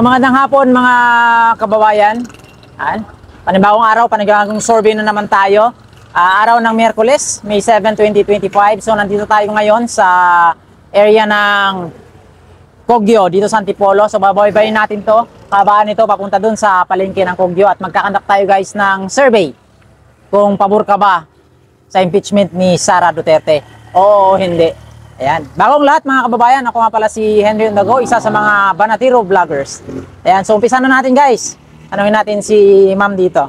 Magandang hapon mga kababayan. Panibagong araw, panibagong survey na naman tayo. Araw ng Miyerkules, May 7, 2025. So nandito tayo ngayon sa area ng Kogyo, dito sa Antipolo. So babaybayin natin to, kabaan nito papunta dun sa palengke ng Kogyo. At magkakandak tayo guys ng survey kung pabor ka ba sa impeachment ni Sara Duterte. Oo o hindi. Ayan. Bagong lahat mga kababayan, ako nga pala si Henry Undago, isa sa mga Banatiro Vloggers. Ayan, so umpisa na natin guys. Tanungin natin si ma'am dito.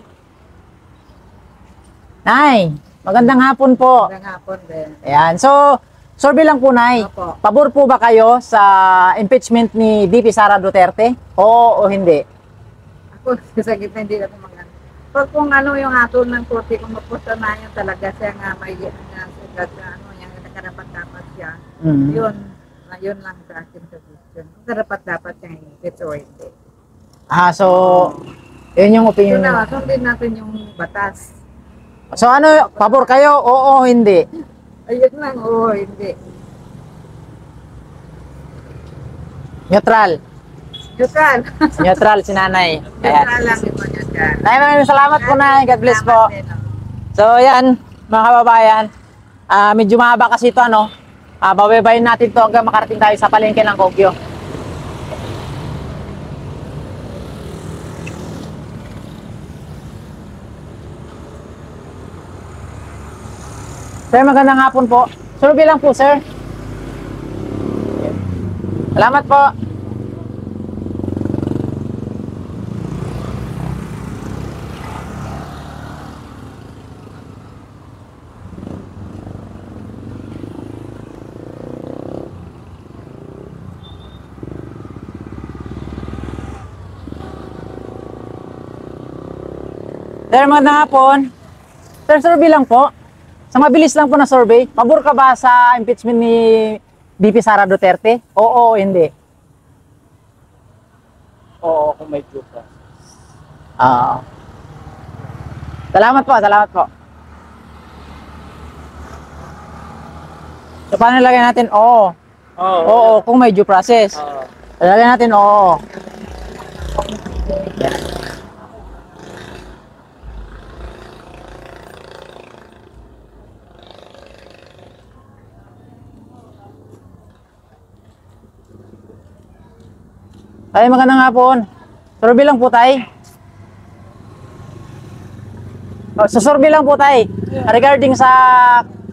Nay, magandang hapon po. Magandang hapon din. Ayan, so survey lang po Nay. Opo. Pabor po ba kayo sa impeachment ni VP Sara Duterte? Oo o hindi? Ako, sa gitna hindi ako maganda. Pag kung ano yung hatol ng korte, kung mapunta na yun talaga siya nga may sugat na ano, yung nakarapat-dapat siya, yun lang sa akin suggestion. Kung karapat-dapat siyang impeach o hindi. So yun yung opinion. So na, sundin natin yung batas. So ano, pabor kayo? Oo o hindi? Ayun lang, oo, hindi. Neutral. Neutral. Neutral si Nanay. Neutral lang yung mga neutral. Nay, maraming salamat po Nay. God bless po. So yan, mga kababayan. Medyo mahaba kasi ito ano. Babaybayin natin to hanggang makarating tayo sa palengke ng Kogyo. Sir, magandang hapon po. Survey lang po, sir. Salamat po. Sir, magandang hapon. Sir, survey lang po. Sa mabilis lang po na survey, pabor ka ba sa impeachment ni VP Sara Duterte? Oo o hindi? Oo, kung may due process. Salamat po, salamat po. So, paano lagyan natin? Oo. Oo, kung may due process. Lagyan natin oo. Ay, magandang hapon. Survey lang po tayo. Survey lang po tayo. Regarding sa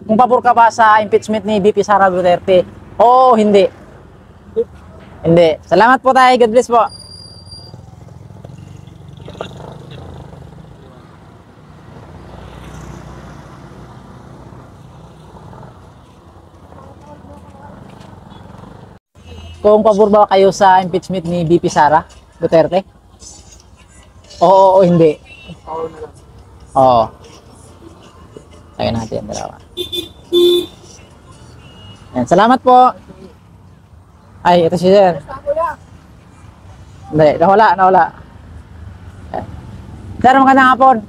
kung pabor ka ba sa impeachment ni VP Sara Duterte. Oo, hindi. Hindi. Salamat po tayo. God bless po. Kung pabor ba kayo sa impeachment ni VP Sara Duterte? Oo o hindi? Oo na lang. Oo. Lagyan natin ang dalawa. Yan, salamat po. Ay, ito si Sir. Hindi, nawala. Yan. Sir, magandang hapon.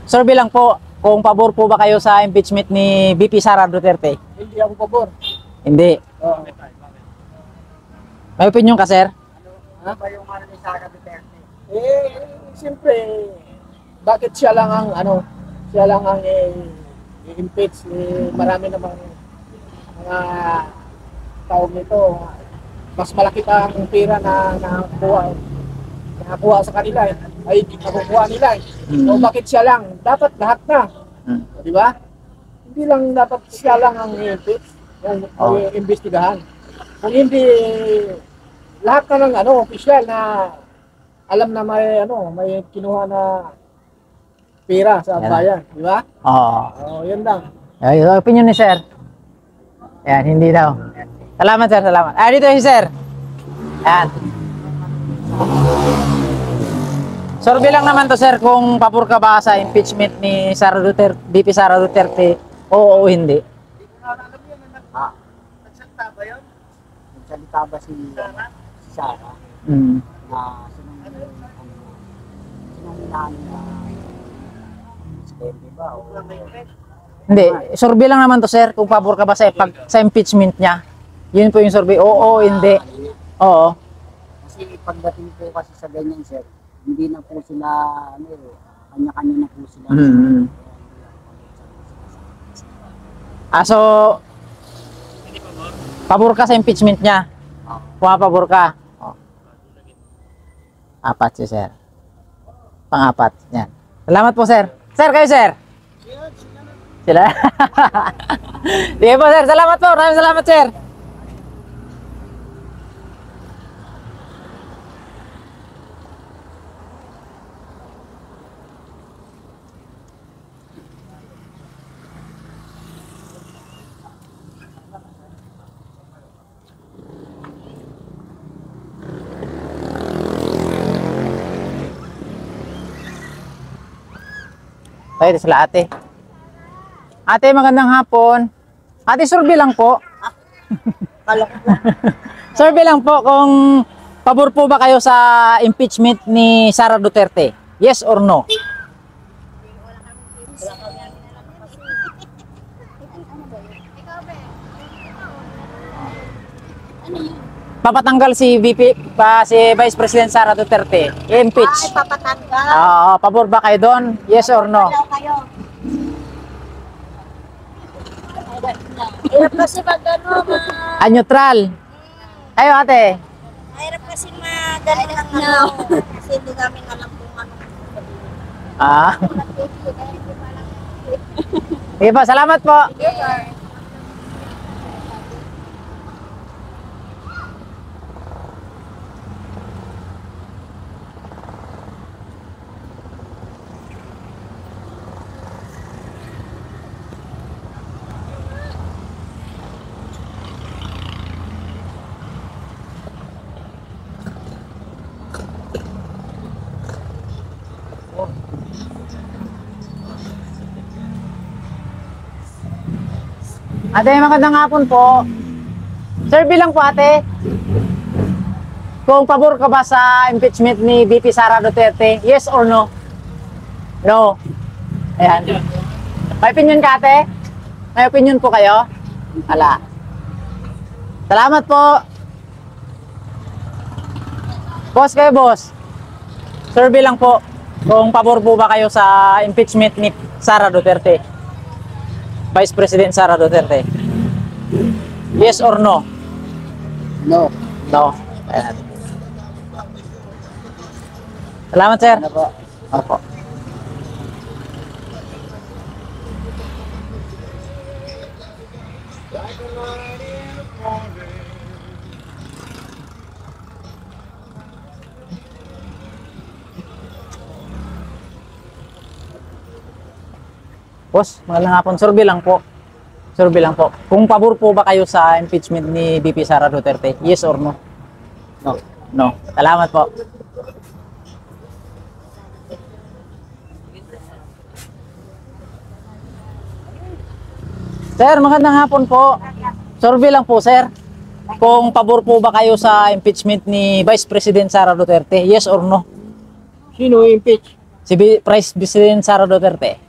Survey lang po, kung pabor po ba kayo sa impeachment ni VP Sara Duterte? Hindi ako pabor. Hindi. Oo. May opinion ka, sir? Ano ba yung ano ni Sara Duterte? Siyempre, bakit siya lang ang i-impeach ni marami namang mga tao nito. Mas malaki pa ang pera na nakakuha sa kanila ay nakukuha nila. So bakit siya lang? Dapat lahat na. Di ba? Hindi lang dapat siya lang ang i-impeach o i-imbestigahan. Kung hindi lahat na ng opisyal na alam na may kinuha na pera sa bayan, di ba? Oo. Yan lang. Ay, opinion ni sir. Yan, hindi daw. Salamat, sir. Salamat. Dito si sir. Yan. Survey lang naman to, sir, kung pabor ka ba sa impeachment ni Sara Duterte, VP Sara Duterte, oo o hindi. Nagsalita ba yun? Nagsalita ba si Sara? Na sinong inaano na di ba? Hindi, survey lang naman to, sir, kung pabor ka ba sa impeachment niya. Yun po yung survey. Oo, hindi. Oo. kasi pagdating po kasi sa ganyan, sir, hindi na po sila, ano eh, kanya-kanya na po sila. So, pabor ka sa impeachment niya? Pumapabor ka? Oh. Apat si sir. Pang-apat. Yan. Salamat po, sir. Sir, kayo, sir? Sila? Sige po, sir. Salamat po. Maraming salamat, sir. Tayo dito sila ate. Ate, magandang hapon. Ate, survey lang po. Survey lang po kung pabor po ba kayo sa impeachment ni Sara Duterte? Yes or no? Papatanggal si si Vice President Sara Duterte. Impeach. Ay, papatanggal. Oo, pabor ba kayo doon? Yes or no? Daw kayo. Hirap kasi mag ano, Neutral. Kayo ate. mahirap kasi madali lang ano. Kasi hindi namin alam kung ano. Ah. Sige po, salamat po. Ate, magandang hapon po. Survey lang po ate. Kung pabor ka ba sa impeachment ni VP Sara Duterte? Yes or no? No. Ayan. May opinion ka ate? May opinion po kayo? Ala. Salamat po. Boss kayo boss. Survey lang po. Kung pabor po ba kayo sa impeachment ni Sara Duterte? Vice President Sara Duterte. Yes or no? No. No. Ayan. Salamat, sir. Ano po? Opo. Boss, magandang hapon. Survey lang po. Survey lang po. Kung pabor po ba kayo sa impeachment ni VP Sara Duterte? Yes or no? No. No. Salamat po. Sir, magandang hapon po. Survey lang po, sir. Kung pabor po ba kayo sa impeachment ni Vice President Sara Duterte? Yes or no? Sino impeach? Si Vice President Sara Duterte.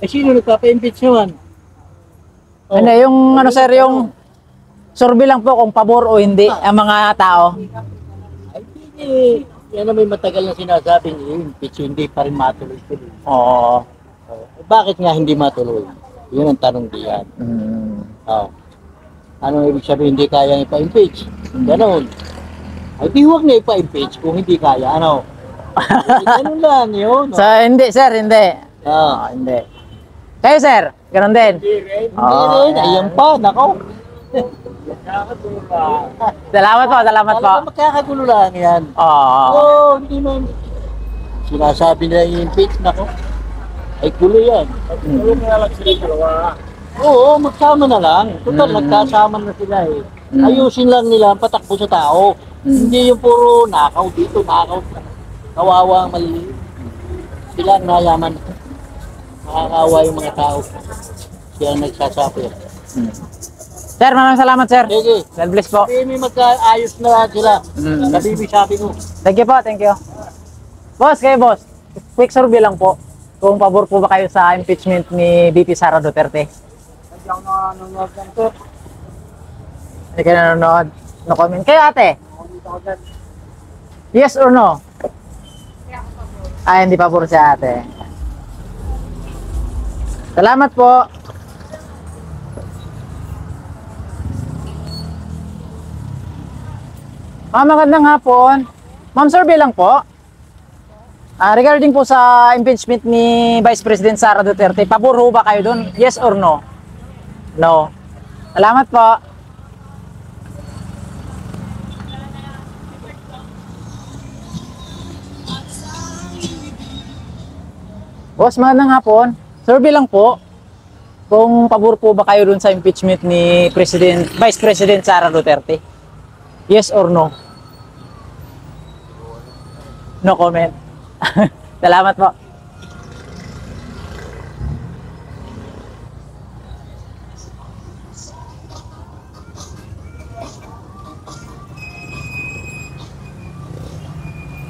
Eh, sino nagpapa-impeach naman? Oh. Ano, yung ano sir, yung survey lang po kung pabor o hindi ang mga tao. Ay, hindi. Yan na may matagal na sinasabing impeach, hindi pa rin matuloy-tuloy. Oo. Eh, bakit nga hindi matuloy? Yun ang tanong diyan. Oh. Ano ibig sabihin hindi kaya ipa-impeach? Ganon. Ay di huwag na ipa-impeach kung hindi kaya. Ano? Ganun lang yun. So, hindi sir, hindi. Ah. Hindi. Kayo sir, ganun din. Hindi rin. Ayan pa. Nako. Salamat po, salamat po. Talaga magkakagulo lang yan. Oo. Oo, hindi man. Sinasabi nila i-impeach. Nako. Ay gulo yan. Tulong na lang sila dalawa. Oo, magsama na lang. Total, nagkasama na sila eh. Ayusin lang nila ang patakbo sa tao. Hindi yung puro nakaw dito, nakaw. Kawawa ang maliliit. Sila ang nayaman. Nakakawa yung mga tao. Sila ang nagsasabi. Sir, maraming salamat sir. Sige. God bless po. Sabi may magkaayos na sila. Sabi ko. Thank you po, thank you. Boss, kayo boss. Quick survey lang po. Kung pabor po ba kayo sa impeachment ni VP Sara Duterte? Hindi ako nanonood ng to. Hindi kayo nanonood. No comment. Kayo ate? Yes or no? Ay, hindi pa puro si ate. Salamat po. Ma'am, magandang hapon. Ma'am, survey lang po. Regarding po sa impeachment ni Vice President Sara Duterte, pabor ho ba kayo doon? Yes or no? No. Salamat po. Boss, magandang hapon. Survey lang po. Kung pabor po ba kayo doon sa impeachment ni Vice President Sara Duterte? Yes or no? No comment. Salamat po.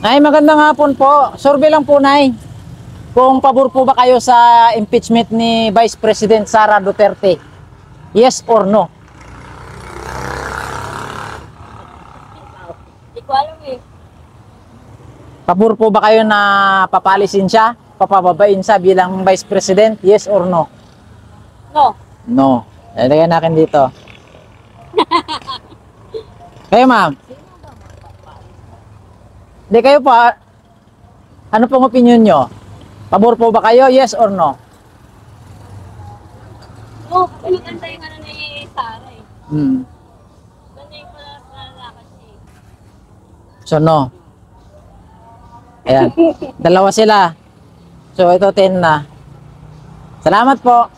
Nay, magandang hapon po. Survey lang po, Nay. Kung pabor po ba kayo sa impeachment ni Vice President Sara Duterte? Yes or no? Hindi ko alam eh. Pabor po ba kayo na papalisin siya? Papababain siya bilang Vice President? Yes or no? No. No. Ilagay natin dito. Kayo, ma'am? Hindi kayo pa. Ano pong opinion nyo? Pabor po ba kayo? Yes or no? No, maganda yung ano ni Sarah eh. Ganda yung palalakas niya eh. So, no. Ayan. Dalawa sila. So, ito 10 na. Salamat po.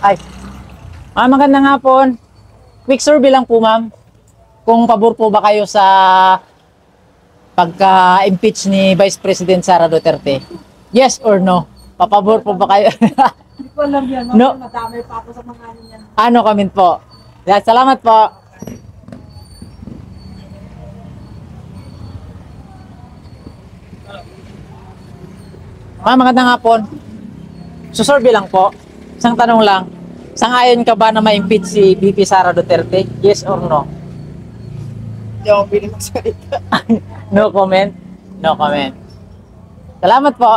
Ay. Magandang hapon. Quick survey lang po, ma'am. Kung pabor po ba kayo sa pagka-impeach ni Vice President Sara Duterte? Yes or no? Papabor po ba kayo? Hindi ko alam yan. No. Madami pa ako sa mga ano yan. Ano comment po? Yan, salamat po. Magandang hapon. Susurvey lang po. Isang tanong lang. Sang-ayon ka ba na ma-impeach si VP Sara Duterte? Yes or no? Hindi ako piling magsalita. No comment? No comment. Salamat po.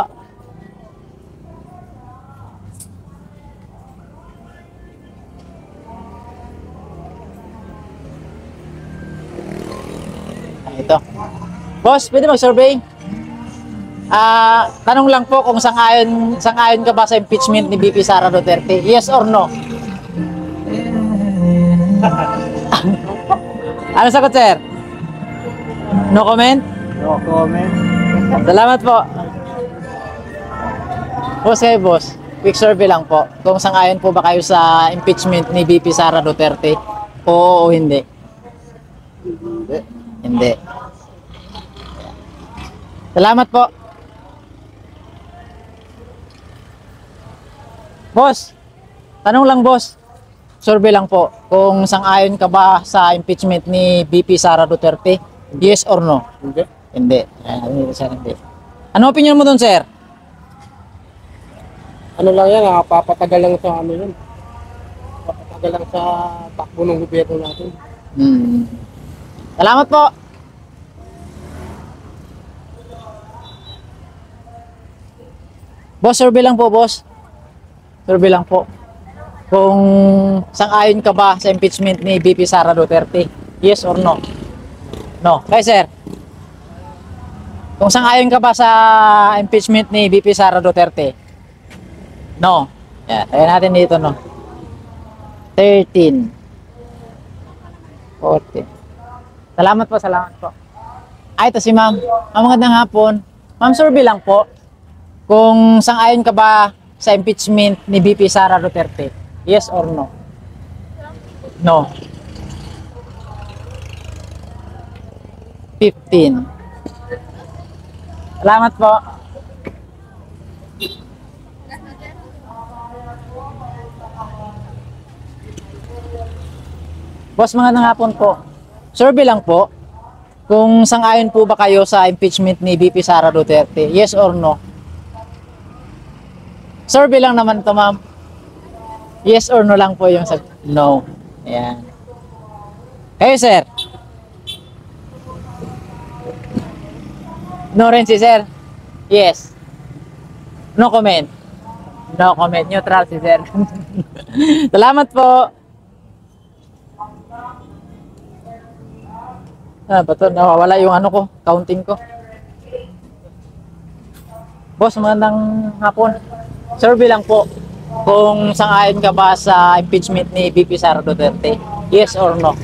Ito. Boss, pwede mag-survey? Tanong lang po kung sang-ayon ka ba sa impeachment ni VP Sara Duterte? Yes or no? Ano sagot, sir? No comment? No comment. Salamat po. Boss, kayo boss. Quick survey lang po. Kung sang-ayon po ba kayo sa impeachment ni VP Sara Duterte? Oo o hindi? Hindi. Salamat po. Boss, tanong lang boss. Survey lang po. Kung sang-ayon ka ba sa impeachment ni VP Sara Duterte? Yes or no? Hindi. Hindi. Hindi. Ano opinion mo dun, sir? Ano lang yan, papatagal lang sa ano yun. Papatagal lang sa takbo ng gobyerno natin. Salamat po. Boss, survey lang po, boss. Survey lang po. Kung sang-ayon ka ba sa impeachment ni VP Sara Duterte? Yes or no? No. Kaya, sir? Kung sang-ayon ka ba sa impeachment ni VP Sara Duterte? No. Yan. Kaya natin dito, no? 13. 14. Salamat po, salamat po. Ay, ito si ma'am. Ma'am, magandang hapon. Ma'am, survey lang po. Kung sang-ayon ka ba sa impeachment ni VP Sara Duterte? Yes or no? No. 15. Salamat po. Boss, magandang hapon po. Survey lang po. Kung sang-ayon po ba kayo sa impeachment ni VP Sara Duterte? Yes or no? Survey lang naman to, ma'am. Yes or no lang po yung no. Ayan. Kayo, sir? No rin si sir? Yes. No comment. No comment. Neutral si sir. Salamat po. Bato, nawawala yung ano ko, counting ko. Boss, magandang hapon. Survey lang po. Kung sang-ayon ka ba sa impeachment ni VP Sara Duterte? Yes or no?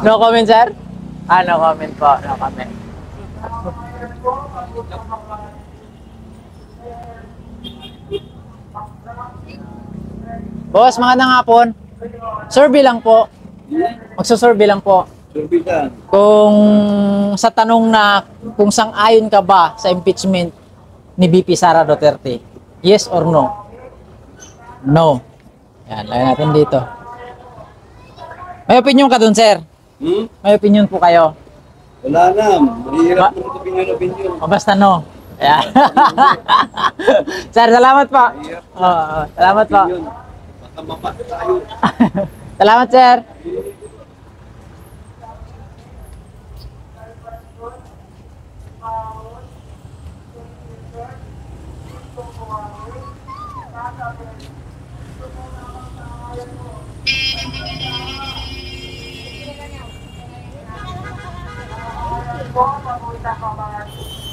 No comment, sir? No comment po. No comment. Boss, magandang hapon. Survey lang po. Magsusurvey lang po. Kung sa tanong na kung sang-ayon ka ba sa impeachment ni VP Sara Duterte? Yes or no? No. Yan, lagyan natin dito. May opinion ka dun, sir? May opinion po kayo? Wala na. Mahirap mo opinion. O basta no. Ayan. Sir, salamat po. Salamat po. Baka mapa tayo. Salamat, sir.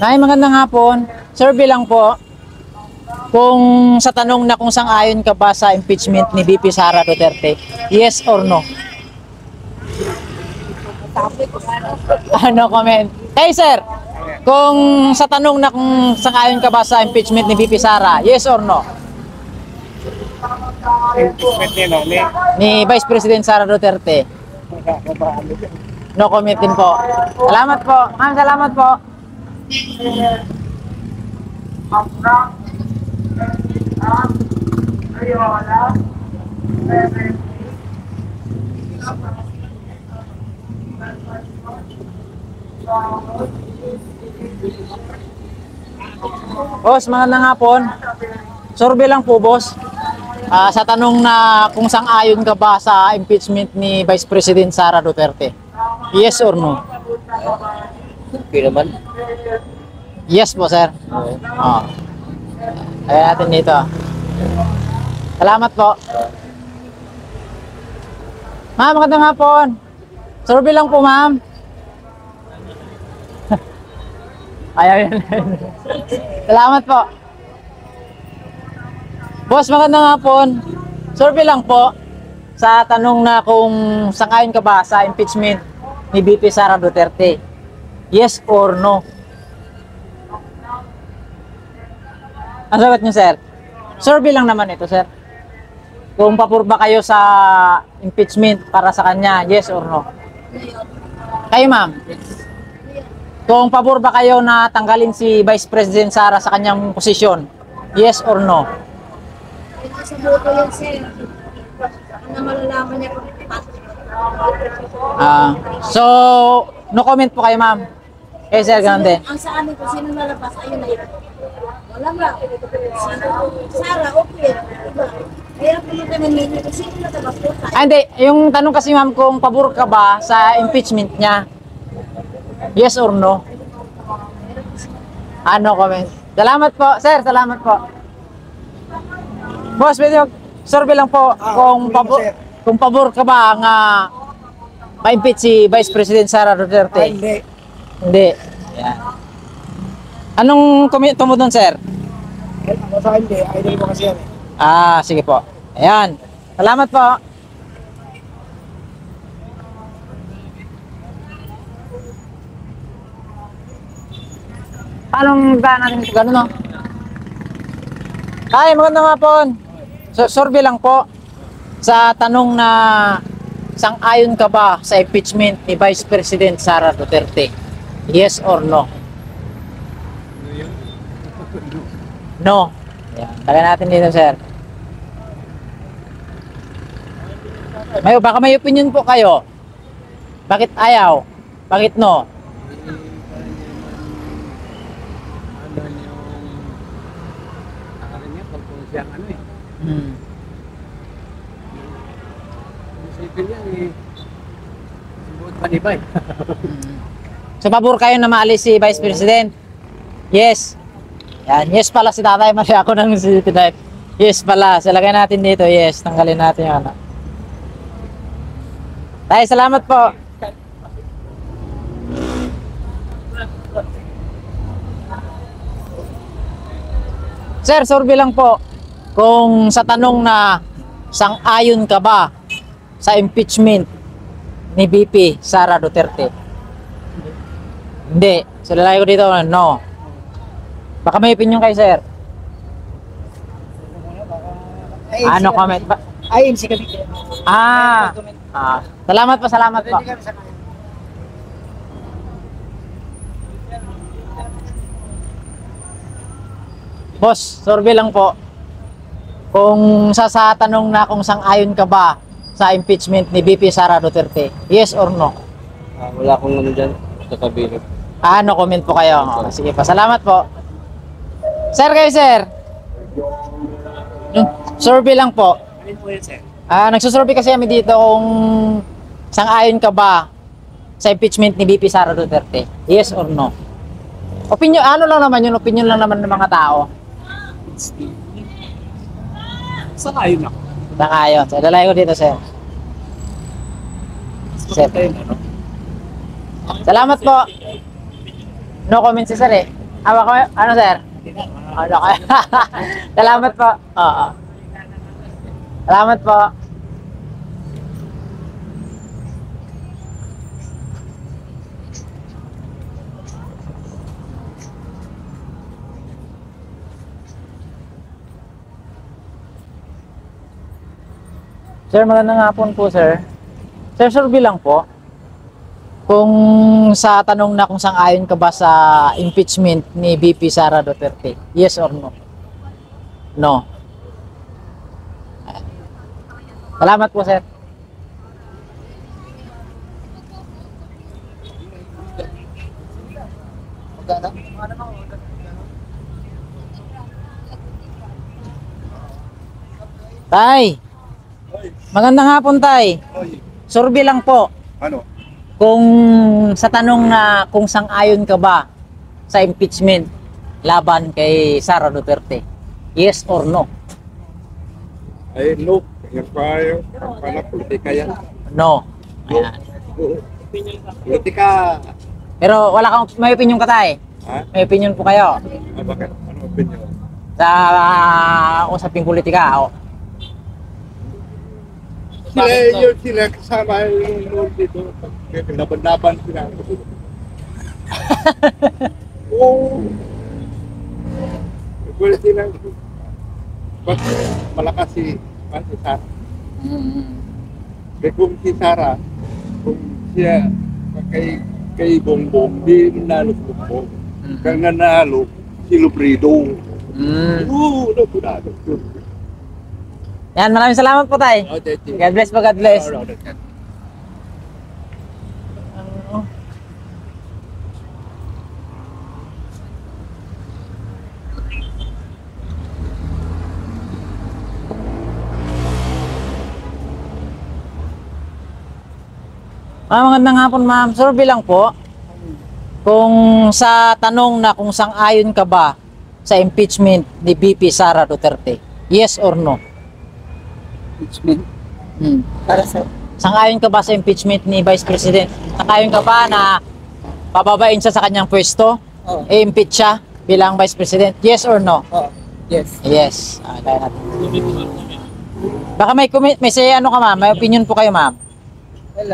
Ay, magandang hapon. Survey lang po. Kung sa tanong na kung sang-ayon ka ba sa impeachment ni VP Sara Duterte, yes or no? Ano comment? Hey sir, kung sa tanong na kung sang-ayon ka ba sa impeachment ni VP Sara, yes or no? Ni Vice President Sara Duterte. No comment din po. Salamat po. Ma'am, salamat po. Boss, magandang hapon. Survey lang po, boss. Sa tanong na kung sang-ayon ka ba sa impeachment ni Vice President Sara Duterte? Yes or no? Okay naman. Yes po, sir. Oh. Ayan natin dito. Salamat po. Ma'am, magandang hapon. Survey lang po, ma'am. Ayaw yan. Salamat po. Boss, magandang hapon. Survey lang po sa tanong na kung sang-ayon ka ba sa impeachment ni VP Sara Duterte. Yes or no? Ang sagot niyo, sir? Survey lang naman ito, sir. Kung papur ba kayo sa impeachment para sa kanya, yes or no? Kayo, ma'am? Kung pabor ba kayo na tanggalin si Vice President Sara sa kanyang posisyon? Yes or no? Ito sa boto yan, sir. Ano malalaman niya kung So, no comment po kayo, ma'am. Eh, sir, ganun din. ang sa amin kung sino lalabas, ayun na yun. Wala nga. Sara, okay. Diba? Kaya puno ka namin kung sino lalabas po tayo. Hindi. Yung tanong kasi, ma'am, kung pabor ka ba sa impeachment niya? Yes or no? Ano comment? Salamat po, sir. Salamat po. Boss, pwede survey lang po kung pabor ka ba nga ma-impeach si Vice President Sara Duterte? Hindi. Hindi. Yan. Anong komento mo doon, sir? Ako sa akin, hindi. Idol mo kasi yan eh. Sige po. Ayan. Salamat po. Paano ba natin ito? Ganun, no? Hi, magandang hapon. Survey lang po sa tanong na sang-ayon ka ba sa impeachment ni Vice President Sara Duterte? Yes or no? No. Ayan. Tagay natin dito, sir. Baka may opinion po kayo. Bakit ayaw? Bakit no? Meron siyang ano eh. Mm. Isipin yan eh. Sinuot panibay. So, pabor kayo na maalis si Vice President? Yes. Yan. Yes pala si Tatay Maria ako ng city type. Yes pala. So, lagay natin dito. Yes. Tanggalin natin yung ano. Tay, salamat po. Sir, survey lang po. Kung sa tanong na sang-ayon ka ba sa impeachment ni VP Sara Duterte? Hindi. So, lalagay ko dito, no. Baka may opinion kayo, sir. Ano comment ba? IMC kami. Salamat po, salamat po. Boss, survey lang po. Kung sa tanong na kung sang-ayon ka ba sa impeachment ni VP Sara Duterte, yes or no? Wala akong ano dyan. Sasabihin. No comment po kayo. Sige pa, salamat po. Sir kayo, sir. Survey lang po. Ano po yun, sir? Nagsusurvey kasi kami dito kung sang-ayon ka ba sa impeachment ni VP Sara Duterte, yes or no? Opinion, ano lang naman yun, opinion lang naman ng mga tao. Saan ayon ako? Sang-ayon. So, lalagay ko dito, sir. Sir. Salamat po. No comment si sir eh. Ano, sir? Ano kayo? Salamat po. Oo. Salamat po. Sir, magandang hapon po, sir. Sir, survey lang po. Kung sa tanong na kung sang-ayon ka ba sa impeachment ni VP Sara Duterte, yes or no? No. Salamat po, sir. Tay, magandang hapon, tay. Survey lang po. Ano? Kung sa tanong na kung sang-ayon ka ba sa impeachment laban kay Sara Duterte, yes or no? Ay, no. Yan pa yung politika yan. No. Ayan. Politika. Pero wala kang, may opinion ka, tay? Ha? May opinion po kayo Bakit? Ano opinion? sa usaping politika? Sila kasama yung noon dito. Laban-laban sila. Oo. Pwede silang ba't malakas si Sara. Kaya kung si Sara, kung siya kay Bongbong, di nanalo si Bongbong. Kang nanalo si Lopredo. Oo, napunado. Yan, maraming salamat po, tay. God bless po, God bless. Magandang hapon, ma'am. Survey lang po. Kung sa tanong na kung sang-ayon ka ba sa impeachment ni VP Sara Duterte, yes or no? Impeachment. Para sa sang-ayon ka ba sa impeachment ni Vice President? Sang-ayon ka ba na pababain siya sa kanyang pwesto? Oo. I-impeach siya bilang Vice President? Yes or no? Yes. Yes. Kaya natin. Baka may say ano ka, ma'am? May opinion po kayo, ma'am? Well,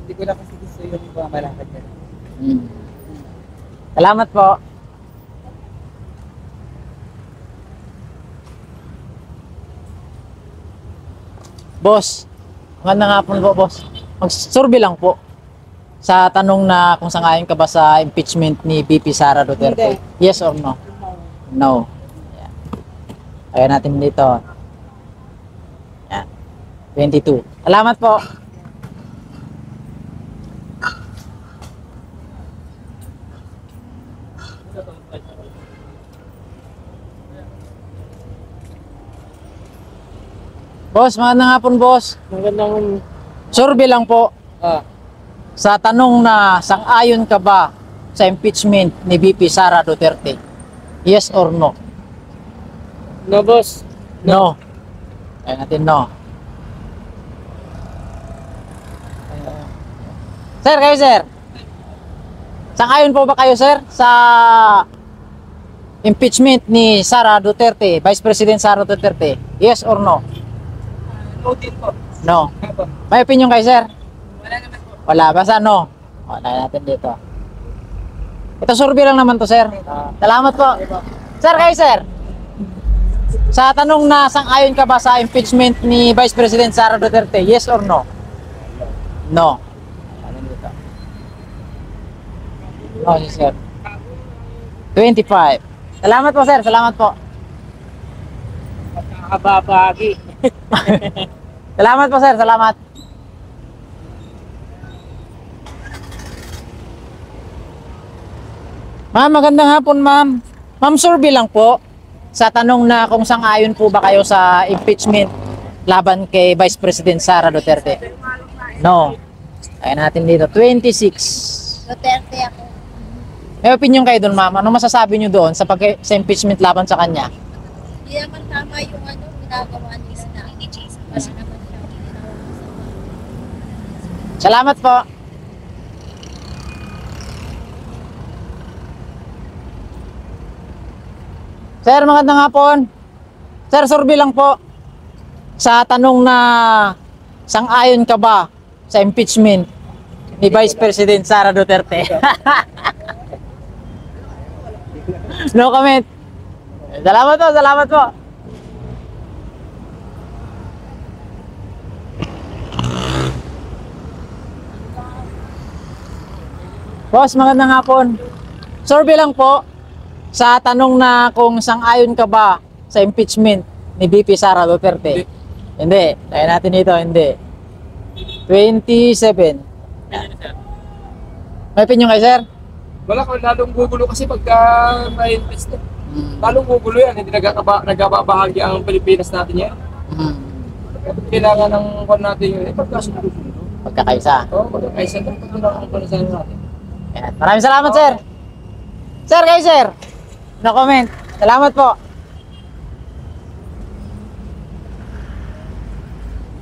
hindi ko na kasi gusto yung malakad yan. Salamat po. Boss, magandang hapon po, boss. Mag-survey lang po sa tanong na kung sang-ayon ka ba sa impeachment ni VP Sara Duterte. Hindi. Yes or no? No. Yan. Kaya natin dito. Yan. 22. Salamat po. Boss, magandang hapon, boss. Magandang Survey lang po. ah, Sa tanong na sang-ayon ka ba sa impeachment ni VP Sara Duterte? Yes or no? no boss. No. Ayun natin, no. Sir, kayo sir. Sang-ayon po ba kayo sir sa impeachment ni Sara Duterte, Vice President Sara Duterte? Yes or no? Noted po. No. Apo. May opinion kayo sir? Wala naman po. Wala, basta no. O, try natin dito. Ito survey lang naman to sir. Salamat po. Sir, kayo sir. Sa tanong na sang-ayon ka ba sa impeachment ni Vice President Sara Duterte? Yes or no? No. Ano dito? Oh, si sir. 25. Salamat po sir, salamat po. Nakababagi. Salamat po sir, salamat. Ma'am, magandang hapon ma'am. Ma'am, survey lang po. Sa tanong na kung sang-ayon po ba kayo sa impeachment laban kay Vice President Sara Duterte? No. Kaya natin dito, 26. Duterte ako. May opinion kayo doon ma'am. Ano masasabi nyo doon sa, sa impeachment laban sa kanya? Hindi naman tama yung ginagawa ni Sina. Wala naman siya ginawa masama. Salamat po. Sir, magandang hapon. Sir, survey lang po. Sa tanong na sang-ayon ka ba sa impeachment ni Vice President Sara Duterte? No comment. Salamat po, salamat po. Boss, magandang hapon. Survey lang po. Sa tanong na kung sang-ayon ka ba sa impeachment ni VP Sara Duterte? Hindi. Tayo natin dito, hindi. 27. May opinion kayo, sir? Wala ko, lalong gugulo kasi pagka may invest na. Lalong gugulo yan, hindi nagkababahagi ang Pilipinas natin yan. Kailangan ng kwan natin yun, pagkasundo-sundo. Pagkakaisa. Oo, pagkakaisa na, pagkakaisa ang panasalan natin. Ayan. Maraming salamat, sir. Sir, kayo, sir. No comment. Salamat po.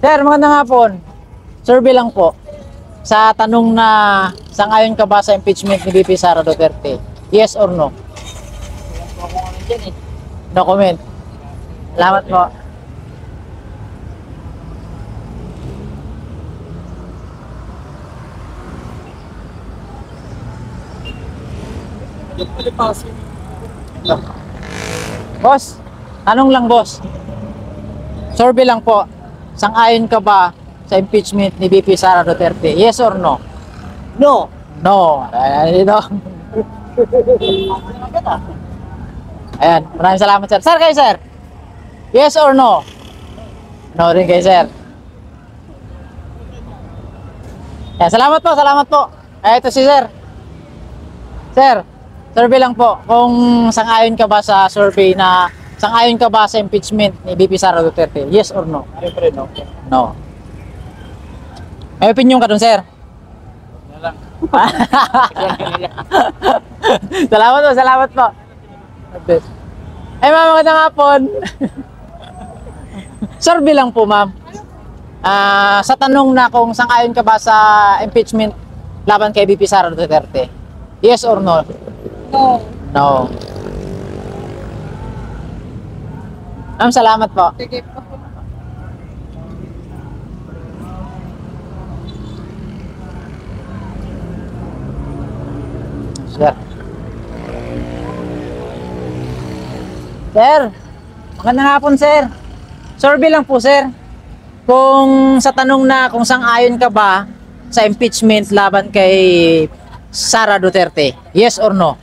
Sir, magandang hapon. Survey lang po. Sa tanong na sang-ayon ka ba sa impeachment ni VP Sara Duterte? Yes or no? No comment. Salamat po. Boss, tanong lang boss. Survey lang po. Sang-ayon ka ba sa impeachment ni VP Sara Duterte? Yes or no? No. No. Ayan dito. Ayan, maraming salamat sir. Sir, kayo sir? Yes or no? No rin kayo sir. Ayan, salamat po, salamat po. Ito si sir. Sir, survey lang po. Kung sang-ayon ka ba sa survey na sang-ayon ka ba sa impeachment ni VP Sara Duterte? Yes or no? Siyempre, no. No. May opinion ka dun, sir? Salamat po, salamat po. Ay, ma'am, magandang hapon. Survey lang po, ma'am. Sa tanong na kung sang-ayon ka ba sa impeachment laban kay VP Sara Duterte? Yes or no? No. No. Ma'am, salamat po. Sige po. Sir. Sir, magandang hapon, sir. Survey lang po, sir. Kung sa tanong na kung sang-ayon ka ba sa impeachment laban kay Sara Duterte? Yes or no?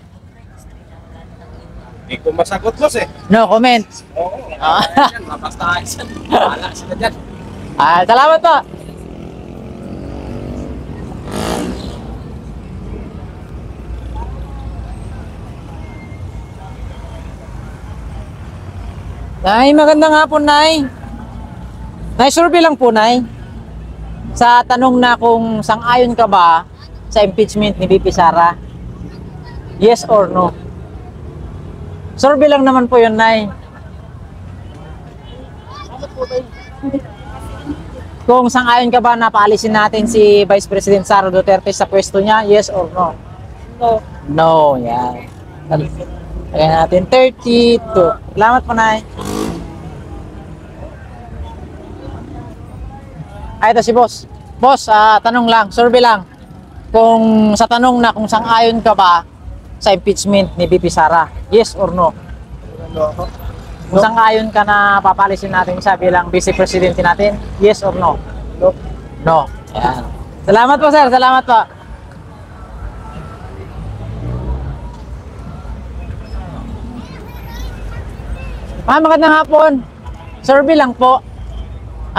Hindi ko masagot, boss eh. No comment. Oo. Ah. Yan, mabasta ayos yan. Wala sila dyan. Salamat po. Nay, magandang hapon, Nay. Nai-survey lang po, Nay. Sa tanong na kung sang-ayon ka ba sa impeachment ni VP Sara? Yes or no? Survey lang naman po yun, Nay. Kung sang-ayon ka ba na paalisin natin si Vice President Sara Duterte sa pwesto niya? Yes or no? No. No, yan. Lagyan natin 32. Salamat po, Nay. Ay, ito si Boss. Boss, tanong lang, survey lang. Kung sa tanong na kung sang-ayon ka ba sa impeachment ni VP Sara? Yes or no? Kung sang-ayon ka na papalisin natin siya bilang Vice Presidente natin? Yes or no? No. No. Ayan. Salamat po, sir. Salamat po. Magandang hapon. Survey lang po.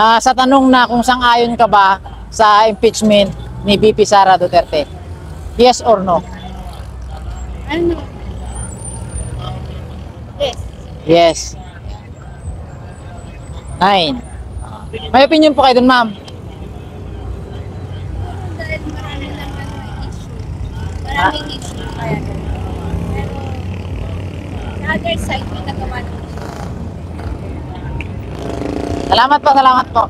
Sa tanong na kung sang-ayon ka ba sa impeachment ni VP Sara Duterte? Yes or no? Ano? Yes. Yes. 9. May opinion po kayo dun, ma'am? Dahil marami lang issue. Maraming issue kaya. Pero, sa other side, may nagawa naman. Salamat po, salamat po.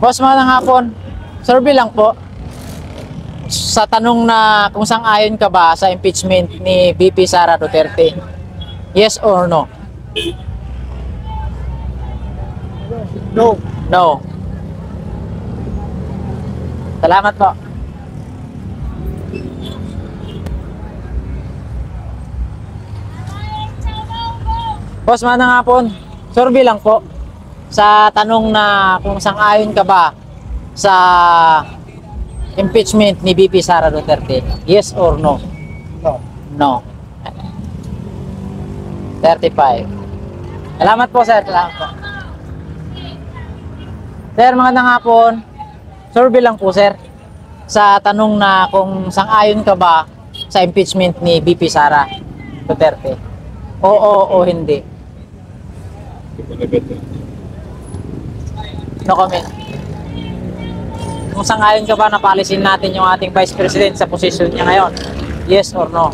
Boss, magandang hapon. Survey lang po. Sa tanong na kung sang-ayon ka ba sa impeachment ni VP Sara Duterte? Yes or no? No. No. Salamat po. Boss, magandang hapon. Survey lang po. Sa tanong na kung sang-ayon ka ba sa impeachment ni VP Sara Duterte? Yes or no? No. No. 35. Salamat po, sir. Salamat po. Sir, magandang hapon. Survey lang po, sir. Sa tanong na kung sang-ayon ka ba sa impeachment ni VP Sara Duterte? Oo o hindi? No comment. Kung sang-ayon ka ba na paalisin natin yung ating Vice President sa posisyon niya ngayon? Yes or no?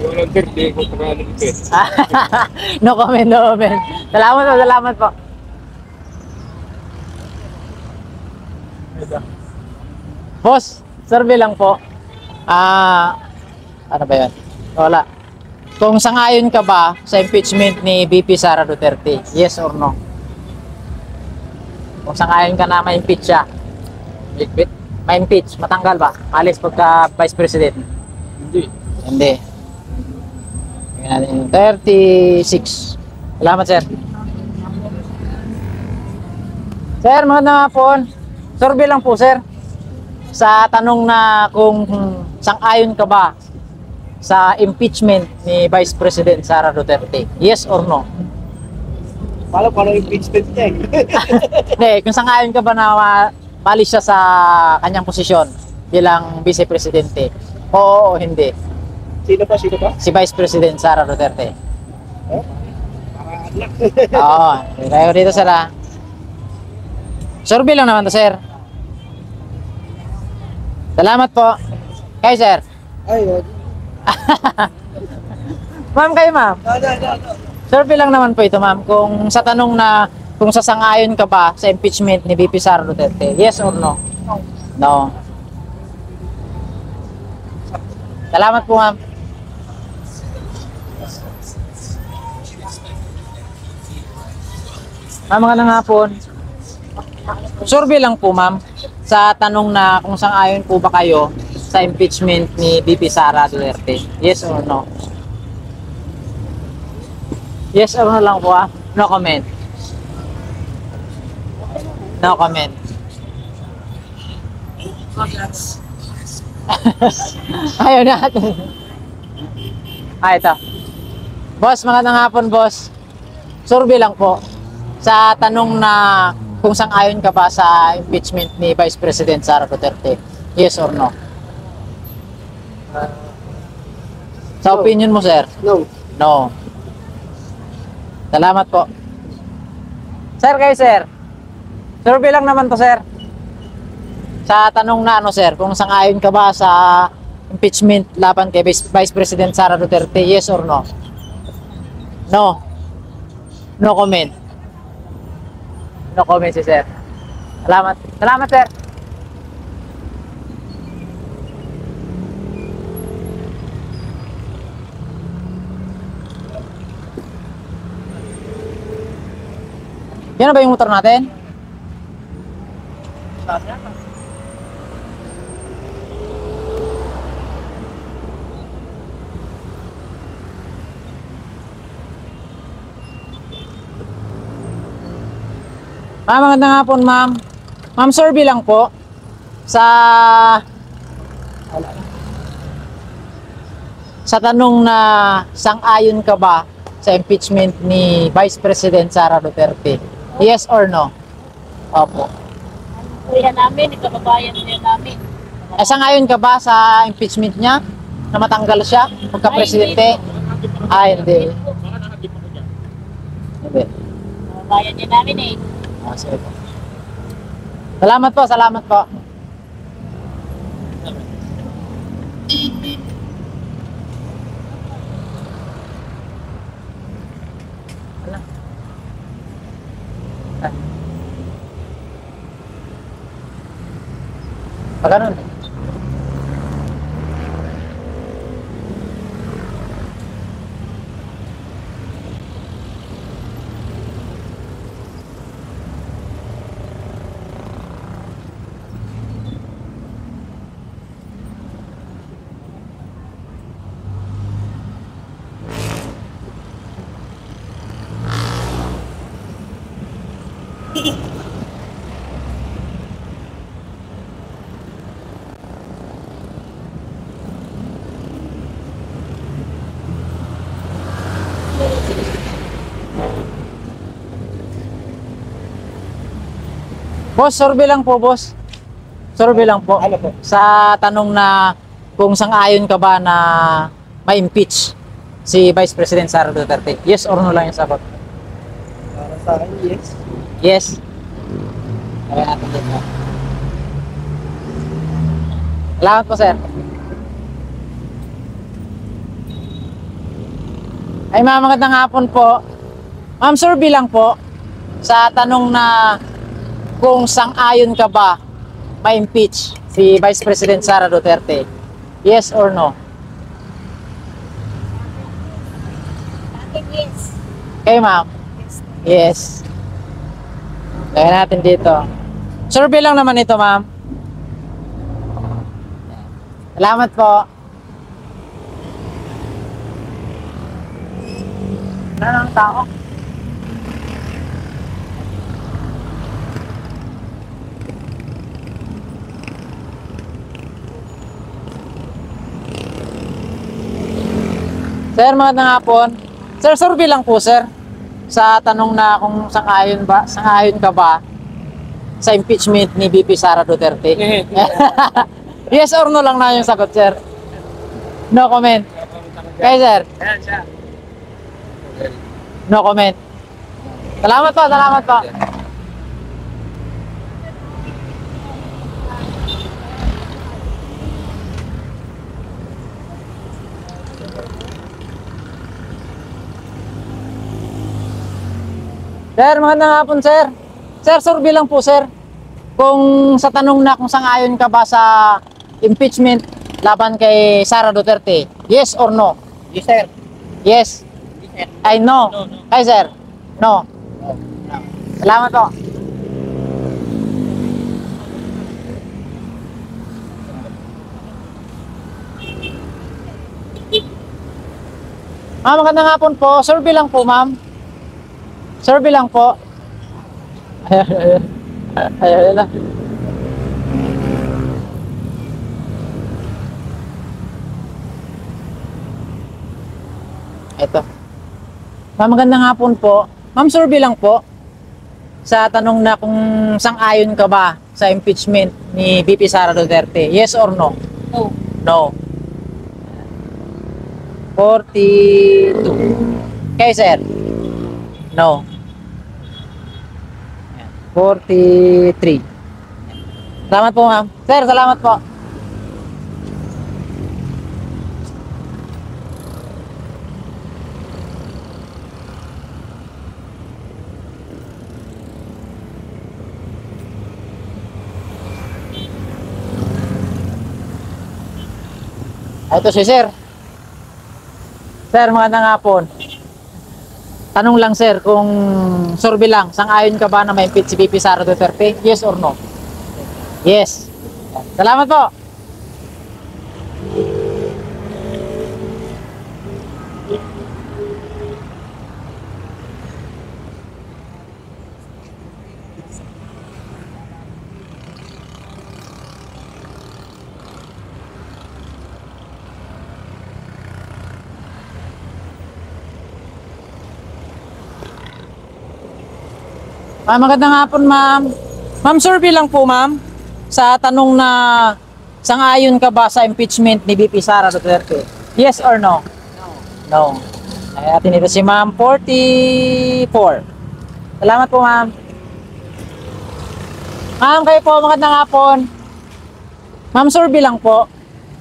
Walang birthday ko pagkakalong ito. No comment, no comment. Salamat po, salamat po. Boss, survey lang po. Ano ba yun? Wala. Kung sang-ayon ka ba sa impeachment ni VP Sara Duterte? Yes or no? Kung sang-ayon ka na ma-impeach siya? Ma-impeach, matanggal ba? Alis pagka Vice President? Hindi. Hindi. Tingnan natin yung 36. Salamat, sir. Sir, magandang hapon. Survey lang po, sir. Sa tanong na kung sang-ayon ka ba sa impeachment ni Vice President Sara Duterte? Yes or no? Paano impeachment niya eh? Hindi, kung sang-ayon ka ba na maalis siya sa kanyang posisyon bilang Vice Presidente? Oo o hindi? Sino pa? Sino pa? Si Vice President Sara Duterte. Eh? Oo, tayo dito, sir, ha? Survey lang naman to, sir. Salamat po. Kayo, sir. Ay, Ma'am, kayo, ma'am. Survey lang naman po ito, ma'am. Kung sa tanong na kung sasang-ayon ka ba sa impeachment ni VP Sara Duterte? Yes or no? No. Salamat po, ma'am. Ma'am, magandang hapon. Survey lang po, ma'am. Sa tanong na kung sang-ayon po ba kayo sa impeachment ni VP Sara Duterte? Yes or no? Yes or no lang po, ah? No comment. No comment. Ayaw natin. Ito. Boss, magandang hapon, boss. Survey lang po. Sa tanong na kung sang-ayon ka ba sa impeachment ni Vice President Sara Duterte? Yes or no? Sa No. opinion mo, sir? No. No. Salamat po. Sir, kayo, sir. Survey lang naman to, sir. Sa tanong na ano, sir, kung sang-ayon ka ba sa impeachment laban kay Vice President Sara Duterte, yes or no? No. No comment. No comment si sir. Salamat. Salamat, sir. Yan na ba yung motor natin? Ma'am, magandang hapon, ma'am. Ma'am, survey lang po sa tanong na sang-ayon ka ba sa impeachment ni Vice President Sara Duterte? Yes or no? Opo. Kuya namin, ikababayan niya namin. Sang-ayon ka ba sa impeachment niya? Na matanggal siya pagka-presidente? Hindi. Hindi. Ikababayan niya namin eh. Sige po. Salamat po, salamat po. Ano? Ganun. Boss, survey lang po, boss. Survey lang po. Ano po? Sa tanong na kung sang-ayon ka ba na ma-impeach si Vice President Sara Duterte. Yes or no lang yung sagot? Para sa akin, yes. Yes. Kaya natin dito. Salamat po, sir. Ay, ma'am, magandang hapon po. Ma'am, survey lang po sa tanong na kung sang-ayon ka ba ma-impeach si Vice President Sara Duterte. Yes or no? Akin yes. Okay, ma'am. Yes. Kaya natin dito. Survey lang naman ito, ma'am. Salamat po. Wala nang tao. Sir, magandang hapon. Sir, survey lang po, sir. Sa tanong na kung sang-ayon ka ba sa impeachment ni VP Sara Duterte. Yes or no lang na yung sagot, sir. No comment. Okay, sir. No comment. Salamat po, salamat po. Sir, magandang hapon, sir. Sir, survey lang po, sir. Kung sa tanong na kung sang-ayon ka ba sa impeachment laban kay Sara Duterte, yes or no? Yes, sir. Yes. Ay, no. Kay sir? No. Salamat po. Ma'am, magandang hapon po. Survey lang po, ma'am. Survey lang po. Ayaw na. Ito. Ma'am, magandang hapon po. Ma'am, survey lang po. Sa tanong na kung sang-ayon ka ba sa impeachment ni VP Sara Duterte. Yes or no? No. No. 42. Kayo, sir? No. Ayan. 43. Salamat po, ma'am. Sir, salamat po. Ito si sir. Sir, magandang hapon. Tanong lang sir, kung survey lang, sang-ayon ka ba na ma-impeach si VP Sara Duterte? Yes or no? Yes. Salamat po. Magandang hapon, ma'am. Ma'am, survey lang po, ma'am. Sa tanong na sang-ayon ka ba sa impeachment ni VP Sara Duterte? Yes or no? No. Ay, atin ito si ma'am, 44. Salamat po, ma'am. Ma'am, kayo po, magandang hapon. Ma'am, survey lang po.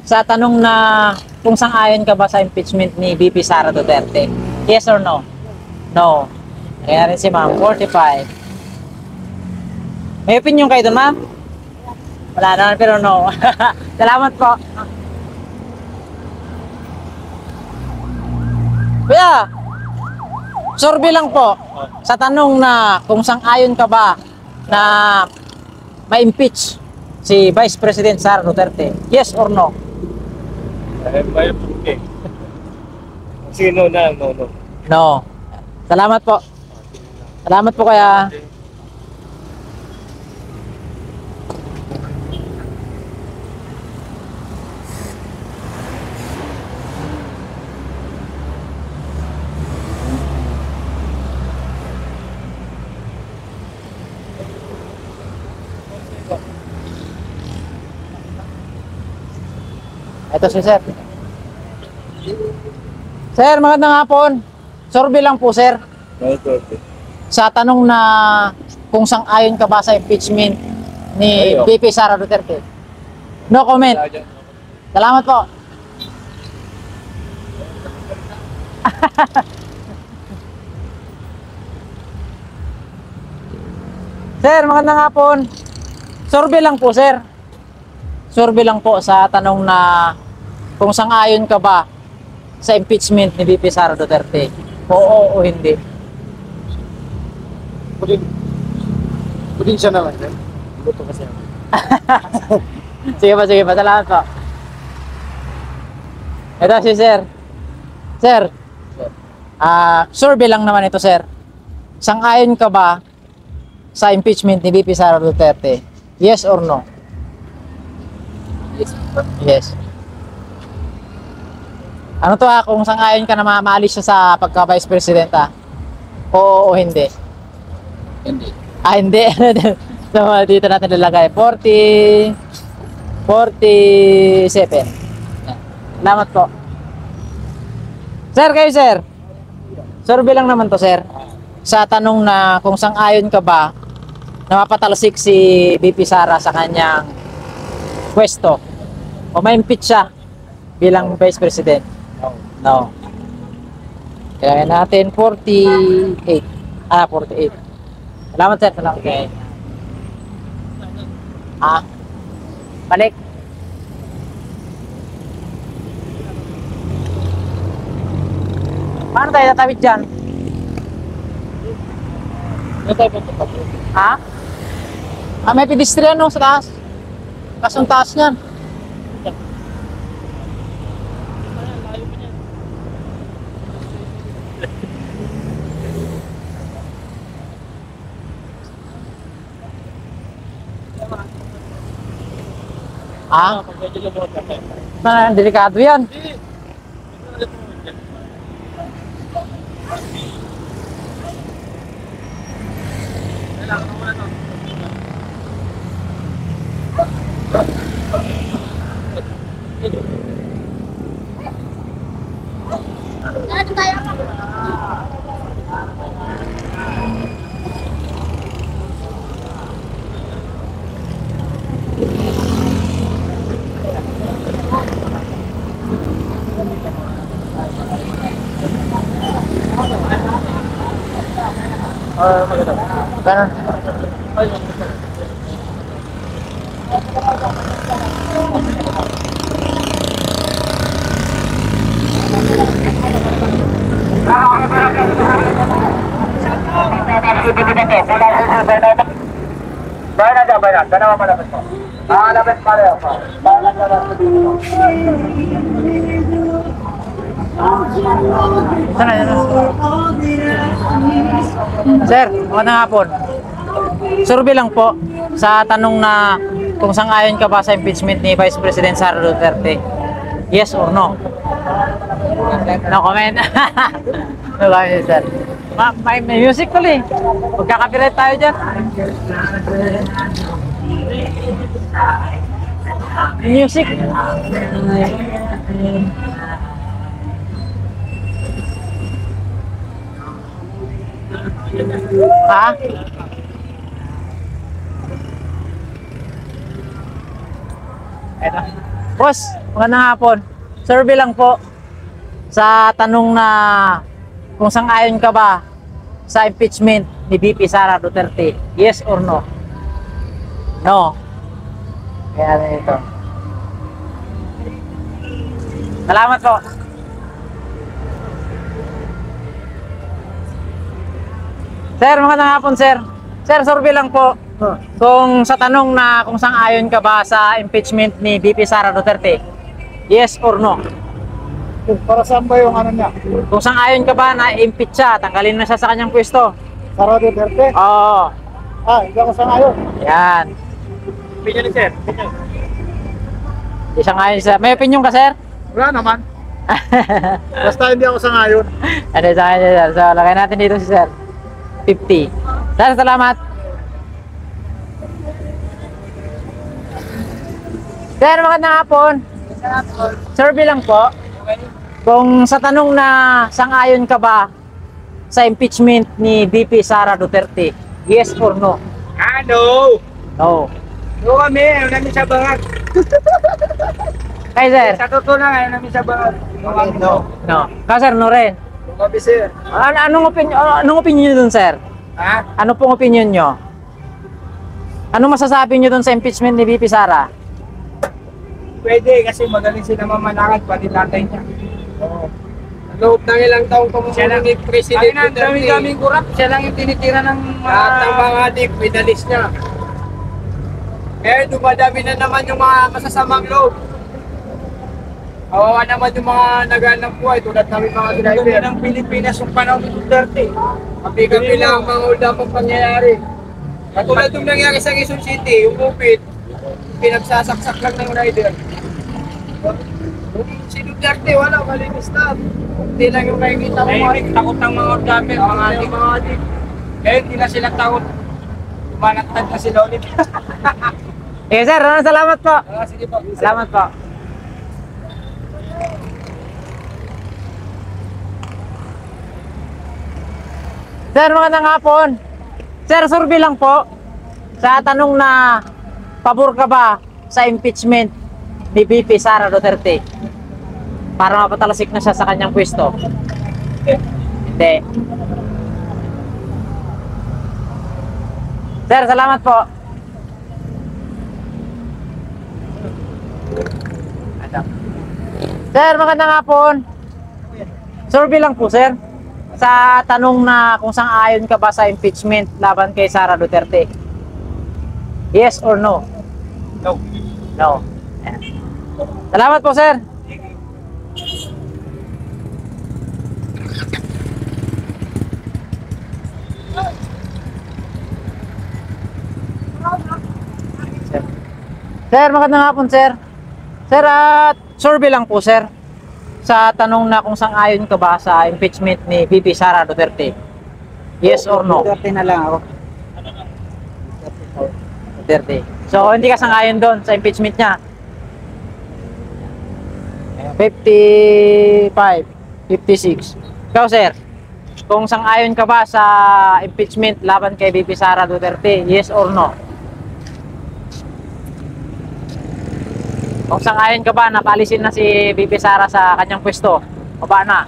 Sa tanong na kung sang-ayon ka ba sa impeachment ni VP Sara Duterte? Yes or no? No. Kaya rin si ma'am, 45. May opinion kayo doon, ma'am? Wala naman, pero no. Salamat po. Kuya, survey lang po. Sa tanong na kung sang-ayon ka ba na ma-impeach si Vice President Sara Duterte? Yes or no? May okay. Sino na? No. No. Salamat po. Salamat po kaya. Ito si sir. Sir, magandang hapon. Survey lang po, sir. Sa tanong na kung sang-ayon ka ba sa impeachment ni VP Sara Duterte? No comment. Salamat po. Sir, magandang hapon. Survey lang po, sir. Survey lang po sa tanong na kung sang-ayon ka ba sa impeachment ni VP Sara Duterte? Oo o hindi? Pudin siya naman. Buto kasi ako. Sige pa. Salamat po. Ito si sir. Sir, survey lang naman ito, sir. Sang-ayon ka ba sa impeachment ni VP Sara Duterte? Yes or no? Yes. Ano to kung sang-ayon ka na maalis siya sa pagka-vice president Oo o hindi? Hindi. Hindi. So, dito natin lalagay 47. Salamat po. Sir, kayo sir. Survey lang naman to, sir. Sa tanong na kung sang-ayon ka ba na mapatalsik si VP Sara sa kanyang pwesto o ma-impeach siya bilang vice president? No. Kaya natin 48. 48. Salamat sir. Salamat. Okay. Balik. Paano tayo tatawid dyan? May pedestrian no sa taas. Kasong taas niyan. Delikado yan. Ano tayo? Ganun. Sana yun. Sir, magandang hapon. Survey lang po sa tanong na kung sang-ayon ka ba sa impeachment ni Vice President Sara Duterte. Yes or no? No comment. No comment, sir. May music tuloy. Magkakapiret tayo dyan. Music. Ha? Eto. Boss, magandang hapon. Survey lang po sa tanong na kung sang-ayon ka ba sa impeachment ni VP Sara Duterte. Yes or no? No. Kaya na ito. Salamat po. Sir, magandang hapon, sir. Sir, survey lang po. Kung sa tanong na kung sang-ayon ka ba sa impeachment ni VP Sara Duterte. Yes or no? Para saan ba yung ano niya? Kung sang-ayon ka ba na impeach siya, tanggalin na siya sa kanyang pwesto. Sara Duterte? Oo. Hindi ako sangayon. Yan. Opinion ni sir. Di sang-ayon siya. May opinion ka, sir? Wala naman. Basta hindi ako sangayon. Ano sa akin, sir? So, lagay natin dito si sir. 50. Sir, salamat. Sir, magandang hapon. Survey lang po. Kung sa tanong na sang-ayon ka ba sa impeachment ni VP Sara Duterte, yes or no? No! No. No kami, ayaw namin sa bangag. Kay sir? Sa totoo lang, ayaw namin sa bangag. No. No. Ka sir, no rin. No kami sir. Anong opinion nyo dun, sir? Ha? Ano pong opinion nyo? Ano masasabi nyo dun sa impeachment ni VP Sara? Pwede kasi magaling sila mamanakad pati tatay niya. Oo. Loob ng ilang taong pamumuno ni President Duterte. Dami-daming kurap, siya lang yung tinitira ng mga adik, medalist niya. Kaya dumadami na naman yung mga masasamang loob. Kawawa naman yung mga naghanap buhay tulad namin mga driver. Ganda ng Pilipinas yung panahon ni Duterte. Kapi-kapi lang ang mga uldapang pangyayari. Katulad yung nangyari sa Quezon City, yung upit, pinagsasaksak lang ng rider. Si Duterte, wala, malinis na. Hindi lang yung nakikita mo. Takot ng mga ordamer, mga adik. Kaya hindi na sila takot. Tumanatad na sila ulit. Eh sir, salamat po. Sige po. Salamat po. Sir, magandang hapon. Sir, survey lang po sa tanong na pabor ka ba sa impeachment ni VP Sara Duterte para mapatalasik na siya sa kanyang pwesto? Hindi. Sir, salamat po. Sir, magandang hapon. Survey lang po, sir. Sa tanong na kung sang-ayon ka ba sa impeachment laban kay Sara Duterte. Yes or no? No. No. Ayan. Salamat po, sir. Sir, magandang hapon, sir. Sir, survey lang po, sir. Sa tanong na kung sang-ayon ka ba sa impeachment ni VP Sara Duterte. Yes or no? Duterte na lang ako. Duterte. So, hindi ka sang-ayon doon sa impeachment niya? 55. 56. Ikaw, sir, kung sang-ayon ka ba sa impeachment laban kay VP Sara Duterte, yes or no? Kung sang-ayon ka ba na paalisin na si VP Sara sa kanyang pwesto, o ba na?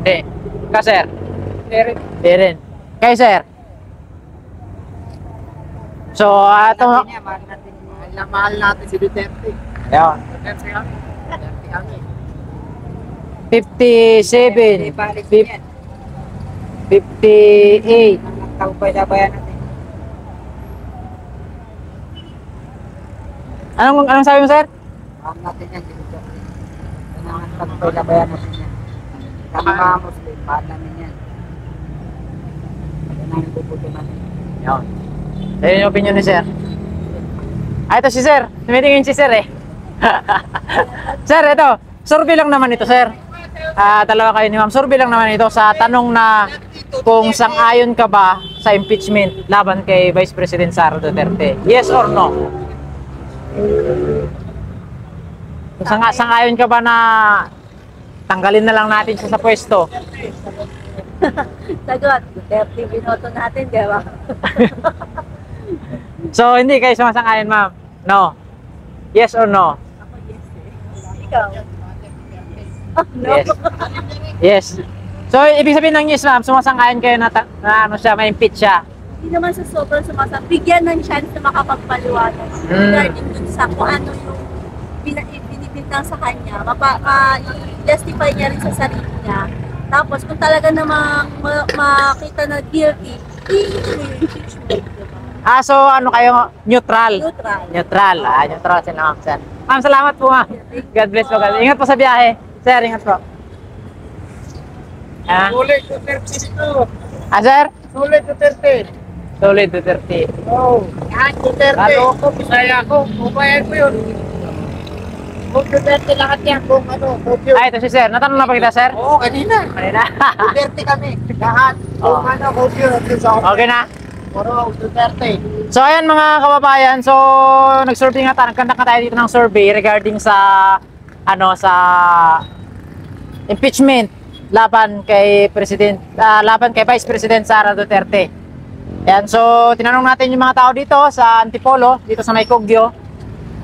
Hindi. Ikaw, sir? Hindi rin. Kayo, sir? So, ito... Mahal natin si Duterte. Ayun. Duterte kami. Duterte kami. 57, Balik 58. yan. Ang tagumpay-labayan natin. Anong sabi mo, sir? Mahal natin yan, si Duterte. Yan ang tagumpay-labayan natin yan. Kami mga Muslim, mahal namin yan. Yan ang ibubuto natin. Ayun. Ayun yung opinion ni sir. Ito si sir. Tumitingin si sir eh. Sir, ito. Survey lang naman ito, sir. Dalawa kayo ni ma'am. Survey lang naman ito sa tanong na kung sang-ayon ka ba sa impeachment laban kay Vice President Sara Duterte. Yes or no? Kung sang-ayon ka ba na tanggalin na lang natin siya sa pwesto? Sagot, Duterte binoto natin, di ba? So, hindi kayo sumasang-ayon, ma'am? No? Yes or no? Ako yes eh. Ikaw? No. Yes. Yes. So, ibig sabihin ng yes, ma'am, sumasang-ayon kayo na ano siya, may impeach siya. Hindi naman sa sobrang sumasang. Bigyan ng chance na makapagpaliwanag regarding dun sa kung ano yung binibintang sa kanya. Ma-justify niya rin sa sarili niya. Tapos, kung talaga namang makita na guilty, i-impeachment. So ano kayo? Neutral. Neutral. Neutral. Neutral sila, ma'am, sir. Ma'am, salamat po, ma'am. God bless po. Ingat po sa biyahe. Sir, ingat po. Sulit Duterte dito. Sir? Sulit Duterte. Solid Duterte. Oo. Yan Duterte. Ano ko, Bisaya ko. Upayan ko yun. Kung Duterte lahat yan. Kung ano, kung yun. Ito si sir. Natanong na pa kita, sir? Oo, kanina. Kanina. Duterte kami. Lahat. Kung ano, kung yun. Okay na? Puro Duterte. So ayan mga kababayan, so nag-survey nga tayo, nagkandak na tayo dito ng survey regarding sa sa impeachment laban kay Vice President Sara Duterte. Ayan, so tinanong natin yung mga tao dito sa Antipolo, dito sa May Cogyo.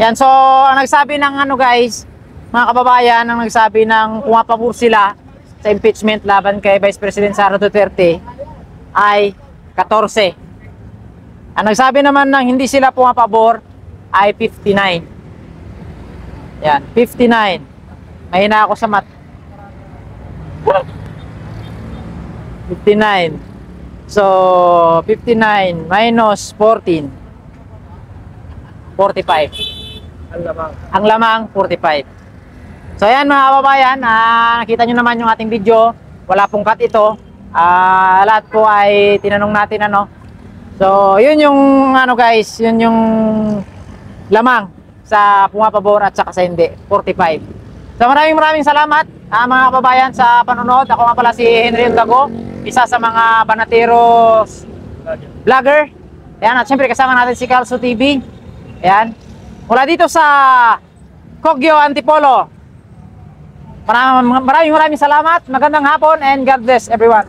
Ayan, so ang nagsabi ng guys, mga kababayan, ang nagsabi ng pumapabor sila sa impeachment laban kay Vice President Sara Duterte ay 14. Ang nagsabi naman ng hindi sila pumapabor ay 59. Yan, 59. Mahina ako sa math. 59. So, 59 minus 14. 45. Ang lamang 45. So, ayan mga kababayan, nakita nyo naman yung ating video. Wala pong cut ito. Lahat po ay tinanong natin So, yun yung guys, yun yung lamang sa pumapabor at saka sa hindi, 45. So, maraming salamat mga kababayan sa panonood. Ako nga pala si Henry Undago, isa sa mga Banateros vlogger. Ayan, at syempre kasama natin si Calzo TV. Ayan. Mula dito sa Cogyo, Antipolo. Maraming salamat. Magandang hapon and God bless everyone.